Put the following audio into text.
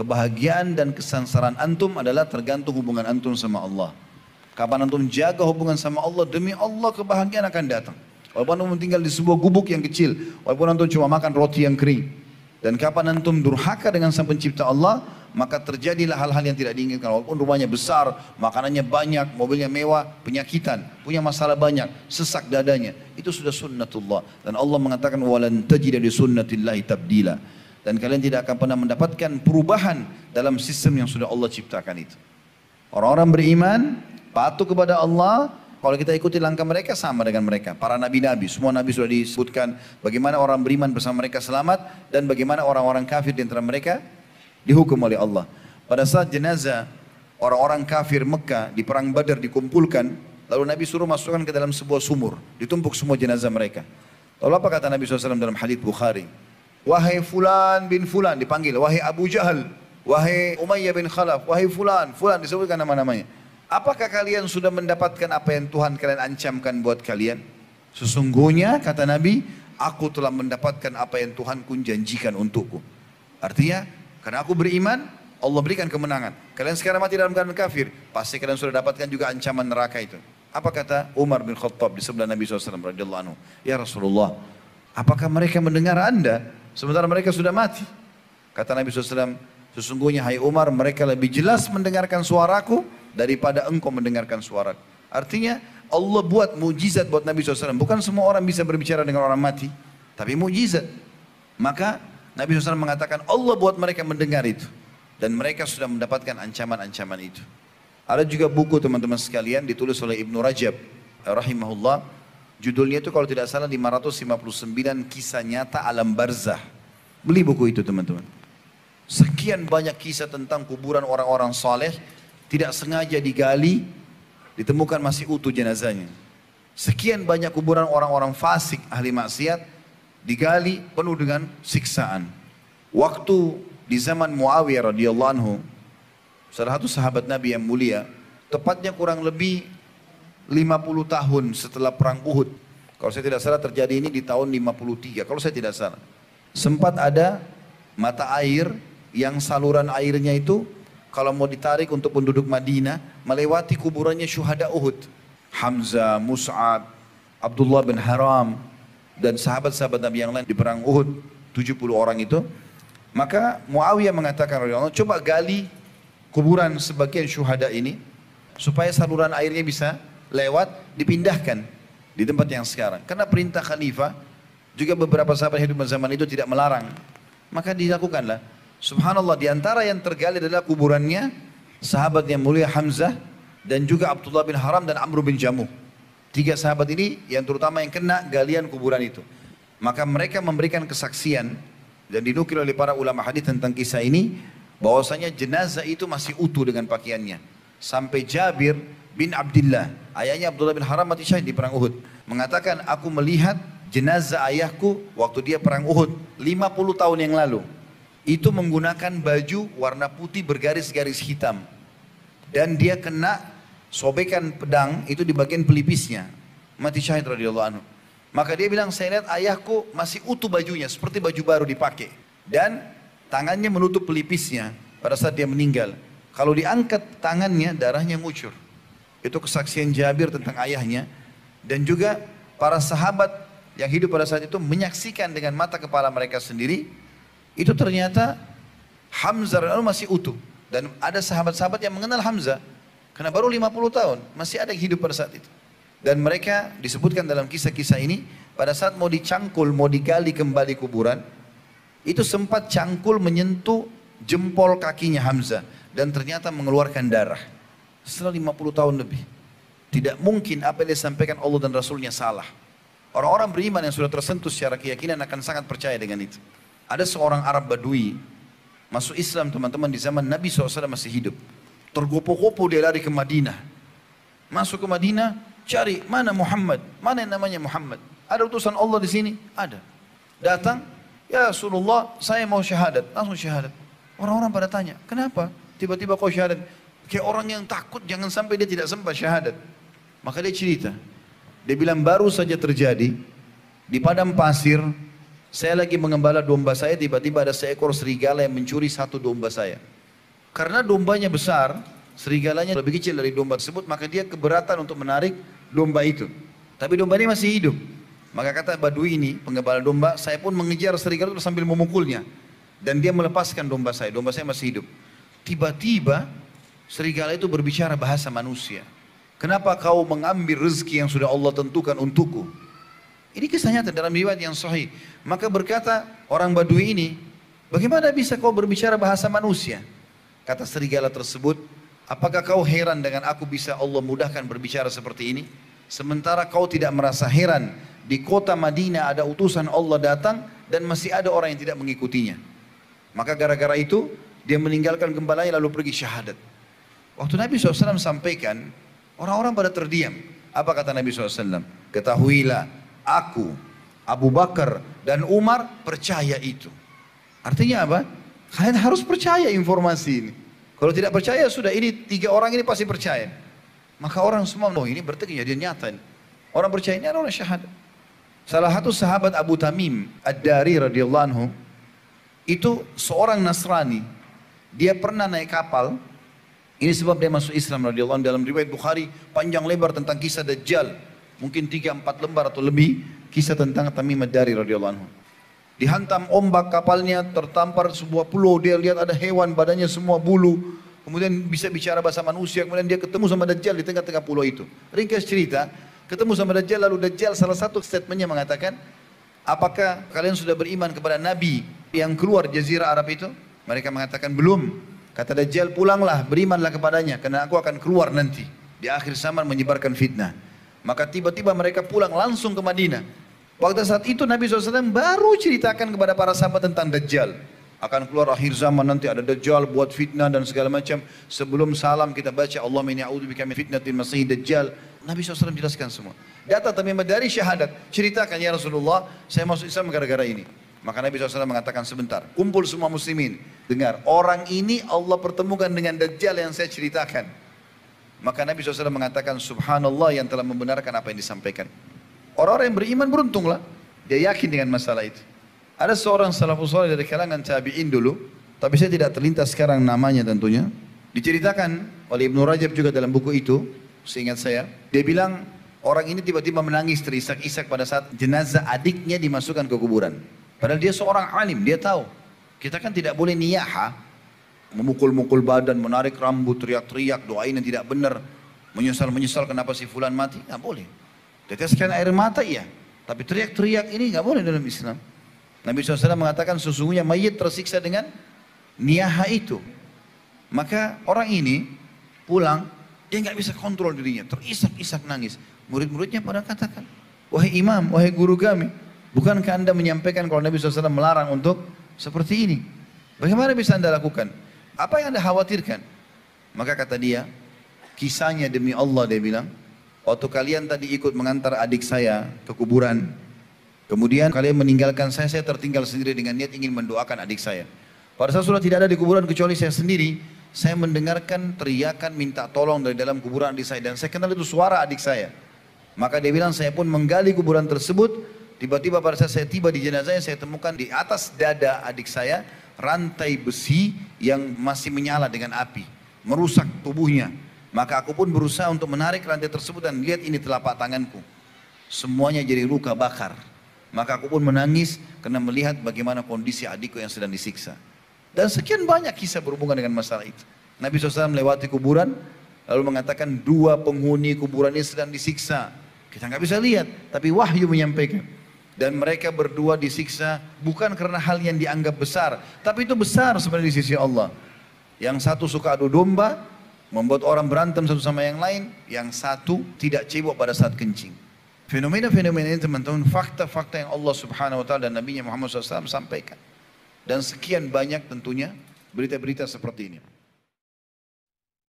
Kebahagiaan dan kesengsaraan antum adalah tergantung hubungan antum sama Allah. Kapan antum jaga hubungan sama Allah, demi Allah kebahagiaan akan datang. Walaupun antum tinggal di sebuah gubuk yang kecil, walaupun antum cuma makan roti yang kering. Dan kapan antum durhaka dengan sang pencipta Allah, maka terjadilah hal-hal yang tidak diinginkan. Walaupun rumahnya besar, makanannya banyak, mobilnya mewah, penyakitan, punya masalah banyak, sesak dadanya. Itu sudah sunnatullah. Dan Allah mengatakan, walan tajida li sunnatillahi tabdila. Dan kalian tidak akan pernah mendapatkan perubahan dalam sistem yang sudah Allah ciptakan itu. Orang-orang beriman, patuh kepada Allah, kalau kita ikuti langkah mereka sama dengan mereka. Para nabi-nabi, semua nabi sudah disebutkan bagaimana orang beriman bersama mereka selamat dan bagaimana orang-orang kafir di antara mereka dihukum oleh Allah. Pada saat jenazah orang-orang kafir Mekah di perang Badar dikumpulkan, lalu Nabi suruh masukkan ke dalam sebuah sumur, ditumpuk semua jenazah mereka. Lalu apa kata Nabi SAW dalam hadits Bukhari? Wahai fulan bin fulan, dipanggil, wahai Abu Jahal, wahai Umayyah bin Khalaf, wahai fulan, fulan, disebutkan nama-namanya. Apakah kalian sudah mendapatkan apa yang Tuhan kalian ancamkan buat kalian? Sesungguhnya kata Nabi, aku telah mendapatkan apa yang Tuhanku janjikan untukku. Artinya, karena aku beriman, Allah berikan kemenangan. Kalian sekarang mati dalam keadaan kafir, pasti kalian sudah dapatkan juga ancaman neraka itu. Apa kata Umar bin Khattab di sebelah Nabi SAW radhiyallahu anhu? Ya Rasulullah, apakah mereka mendengar Anda sementara mereka sudah mati? Kata Nabi SAW, sesungguhnya hai Umar, mereka lebih jelas mendengarkan suaraku daripada engkau mendengarkan suaraku. Artinya Allah buat mujizat buat Nabi SAW. Bukan semua orang bisa berbicara dengan orang mati, tapi mujizat. Maka Nabi SAW mengatakan Allah buat mereka mendengar itu. Dan mereka sudah mendapatkan ancaman-ancaman itu. Ada juga buku teman-teman sekalian ditulis oleh Ibnu Rajab rahimahullah. Judulnya itu kalau tidak salah 559 kisah nyata alam barzah. Beli buku itu teman-teman. Sekian banyak kisah tentang kuburan orang-orang saleh, tidak sengaja digali, ditemukan masih utuh jenazahnya. Sekian banyak kuburan orang-orang fasik, ahli maksiat, digali penuh dengan siksaan. Waktu di zaman Muawiyah radhiyallahu anhu, salah satu sahabat Nabi yang mulia, tepatnya kurang lebih 50 tahun setelah perang Uhud. Kalau saya tidak salah terjadi ini di tahun 53, kalau saya tidak salah. Sempat ada mata air yang saluran airnya itu kalau mau ditarik untuk penduduk Madinah, melewati kuburannya syuhada Uhud. Hamzah, Mus'ab, Abdullah bin Haram, dan sahabat-sahabat Nabi yang lain di perang Uhud, 70 orang itu. Maka Muawiyah mengatakan, coba gali kuburan sebagian syuhada ini, supaya saluran airnya bisa lewat, dipindahkan di tempat yang sekarang. Karena perintah khalifah, juga beberapa sahabat hidup zaman itu tidak melarang. Maka dilakukanlah. Subhanallah, di antara yang tergali adalah kuburannya sahabat yang mulia Hamzah dan juga Abdullah bin Haram dan Amr bin Jamuh. 3 sahabat ini yang terutama yang kena galian kuburan itu. Maka mereka memberikan kesaksian dan dinukil oleh para ulama hadis tentang kisah ini, bahwasanya jenazah itu masih utuh dengan pakaiannya. Sampai Jabir bin Abdullah, ayahnya Abdullah bin Haram mati syahid di perang Uhud, mengatakan aku melihat jenazah ayahku waktu dia perang Uhud 50 tahun yang lalu. Itu menggunakan baju warna putih bergaris-garis hitam. Dan dia kena sobekan pedang itu di bagian pelipisnya. Mati syahid radhiyallahu anhu. Maka dia bilang, saya lihat ayahku masih utuh bajunya, seperti baju baru dipakai. Dan tangannya menutup pelipisnya pada saat dia meninggal. Kalau diangkat tangannya, darahnya ngucur. Itu kesaksian Jabir tentang ayahnya. Dan juga para sahabat yang hidup pada saat itu menyaksikan dengan mata kepala mereka sendiri. Itu ternyata Hamzah masih utuh. Dan ada sahabat-sahabat yang mengenal Hamzah. Karena baru 50 tahun, masih ada yang hidup pada saat itu. Dan mereka disebutkan dalam kisah-kisah ini, pada saat mau dicangkul, mau digali kembali kuburan, itu sempat cangkul menyentuh jempol kakinya Hamzah. Dan ternyata mengeluarkan darah. Setelah 50 tahun lebih. Tidak mungkin apa yang disampaikan Allah dan Rasulnya salah. Orang-orang beriman yang sudah tersentuh secara keyakinan akan sangat percaya dengan itu. Ada seorang Arab Badui masuk Islam teman-teman di zaman Nabi SAW masih hidup. Tergopoh-gopoh dia lari ke Madinah. Masuk ke Madinah, cari mana Muhammad, mana yang namanya Muhammad. Ada utusan Allah di sini? Ada. Datang, ya Rasulullah, saya mau syahadat. Langsung syahadat. Orang-orang pada tanya, kenapa? Tiba-tiba kau syahadat. Kayak orang yang takut jangan sampai dia tidak sempat syahadat. Maka dia cerita. Dia bilang baru saja terjadi di padang pasir. Saya lagi mengembala domba saya, tiba-tiba ada seekor serigala yang mencuri 1 domba saya. Karena dombanya besar, serigalanya lebih kecil dari domba tersebut, maka dia keberatan untuk menarik domba itu. Tapi domba ini masih hidup. Maka kata Badui ini, penggembala domba, saya pun mengejar serigala itu sambil memukulnya. Dan dia melepaskan domba saya masih hidup. Tiba-tiba serigala itu berbicara bahasa manusia. Kenapa kau mengambil rezeki yang sudah Allah tentukan untukku? Ini kisah nyata dalam riwayat yang sahih. Maka berkata orang Badui ini, bagaimana bisa kau berbicara bahasa manusia? Kata serigala tersebut, apakah kau heran dengan aku bisa Allah mudahkan berbicara seperti ini? Sementara kau tidak merasa heran, di kota Madinah ada utusan Allah datang dan masih ada orang yang tidak mengikutinya. Maka gara-gara itu, dia meninggalkan gembalanya lalu pergi syahadat. Waktu Nabi SAW sampaikan, orang-orang pada terdiam. Apa kata Nabi SAW? Ketahuilah, aku, Abu Bakar dan Umar percaya itu. Artinya apa? Kalian harus percaya informasi ini. Kalau tidak percaya sudah, ini 3 orang ini pasti percaya. Maka orang semua, oh ini berarti kejadian nyata ini. Orang percaya ini adalah syahadat. Salah satu sahabat Abu Tamim Ad-Dari radhiyallahu anhu, itu seorang Nasrani. Dia pernah naik kapal. Ini sebab dia masuk Islam radhiyallahu anhu. Dalam riwayat Bukhari panjang lebar tentang kisah Dajjal. Mungkin 3-4 lembar atau lebih kisah tentang Tamim Ad-Dari radhiyallahu anhu. Dihantam ombak kapalnya, tertampar sebuah pulau, dia lihat ada hewan badannya semua bulu, kemudian bisa bicara bahasa manusia, kemudian dia ketemu sama Dajjal di tengah-tengah pulau itu. Ringkas cerita, ketemu sama Dajjal, lalu Dajjal salah satu statementnya mengatakan, apakah kalian sudah beriman kepada Nabi yang keluar jazirah Arab itu? Mereka mengatakan belum. Kata Dajjal, pulanglah, berimanlah kepadanya, karena aku akan keluar nanti di akhir zaman menyebarkan fitnah. Maka tiba-tiba mereka pulang langsung ke Madinah. Waktu saat itu Nabi SAW baru ceritakan kepada para sahabat tentang Dajjal. Akan keluar akhir zaman nanti ada Dajjal buat fitnah dan segala macam. Sebelum salam kita baca Allahumma inni a'udzubika min fitnatil masih Dajjal. Nabi SAW jelaskan semua. Datang Tamim dari syahadat. Ceritakan ya Rasulullah, saya masuk Islam gara-gara ini. Maka Nabi SAW mengatakan sebentar. Kumpul semua muslimin. Dengar, orang ini Allah pertemukan dengan Dajjal yang saya ceritakan. Maka Nabi SAW mengatakan subhanallah yang telah membenarkan apa yang disampaikan. Orang-orang yang beriman beruntunglah. Dia yakin dengan masalah itu. Ada seorang salafus saleh dari kalangan tabi'in dulu. Tapi saya tidak terlintas sekarang namanya tentunya. Diceritakan oleh Ibnu Rajab juga dalam buku itu. Seingat saya. Dia bilang orang ini tiba-tiba menangis terisak-isak pada saat jenazah adiknya dimasukkan ke kuburan. Padahal dia seorang alim. Dia tahu. Kita kan tidak boleh niyaha. Memukul-mukul badan, menarik rambut, teriak-teriak, doain yang tidak benar. Menyesal-menyesal kenapa si fulan mati. Tidak boleh. Teteskan air mata iya, tapi teriak-teriak ini nggak boleh dalam Islam. Nabi SAW mengatakan sesungguhnya mayit tersiksa dengan niyaha itu. Maka orang ini pulang, dia nggak bisa kontrol dirinya, terisak-isak nangis. Murid-muridnya pada katakan, wahai imam, wahai guru kami, bukankah anda menyampaikan kalau Nabi SAW melarang untuk seperti ini? Bagaimana bisa anda lakukan? Apa yang anda khawatirkan? Maka kata dia, kisahnya demi Allah dia bilang, waktu kalian tadi ikut mengantar adik saya ke kuburan, kemudian kalian meninggalkan saya tertinggal sendiri dengan niat ingin mendoakan adik saya. Pada saat sudah tidak ada di kuburan kecuali saya sendiri, saya mendengarkan teriakan minta tolong dari dalam kuburan adik saya dan saya kenal itu suara adik saya. Maka dia bilang saya pun menggali kuburan tersebut, tiba-tiba pada saat saya tiba di jenazahnya saya temukan di atas dada adik saya rantai besi yang masih menyala dengan api, merusak tubuhnya. Maka aku pun berusaha untuk menarik rantai tersebut dan lihat ini telapak tanganku. Semuanya jadi luka bakar. Maka aku pun menangis karena melihat bagaimana kondisi adikku yang sedang disiksa. Dan sekian banyak kisah berhubungan dengan masalah itu. Nabi SAW melewati kuburan, lalu mengatakan 2 penghuni kuburan ini sedang disiksa. Kita nggak bisa lihat, tapi wahyu menyampaikan. Dan mereka berdua disiksa bukan karena hal yang dianggap besar, tapi itu besar sebenarnya di sisi Allah. Yang satu suka adu domba, membuat orang berantem satu sama yang lain, yang satu tidak cebok pada saat kencing. Fenomena-fenomena ini teman-teman, fakta-fakta yang Allah Subhanahu Wa Taala dan Nabi Muhammad SAW sampaikan. Dan sekian banyak tentunya berita-berita seperti ini.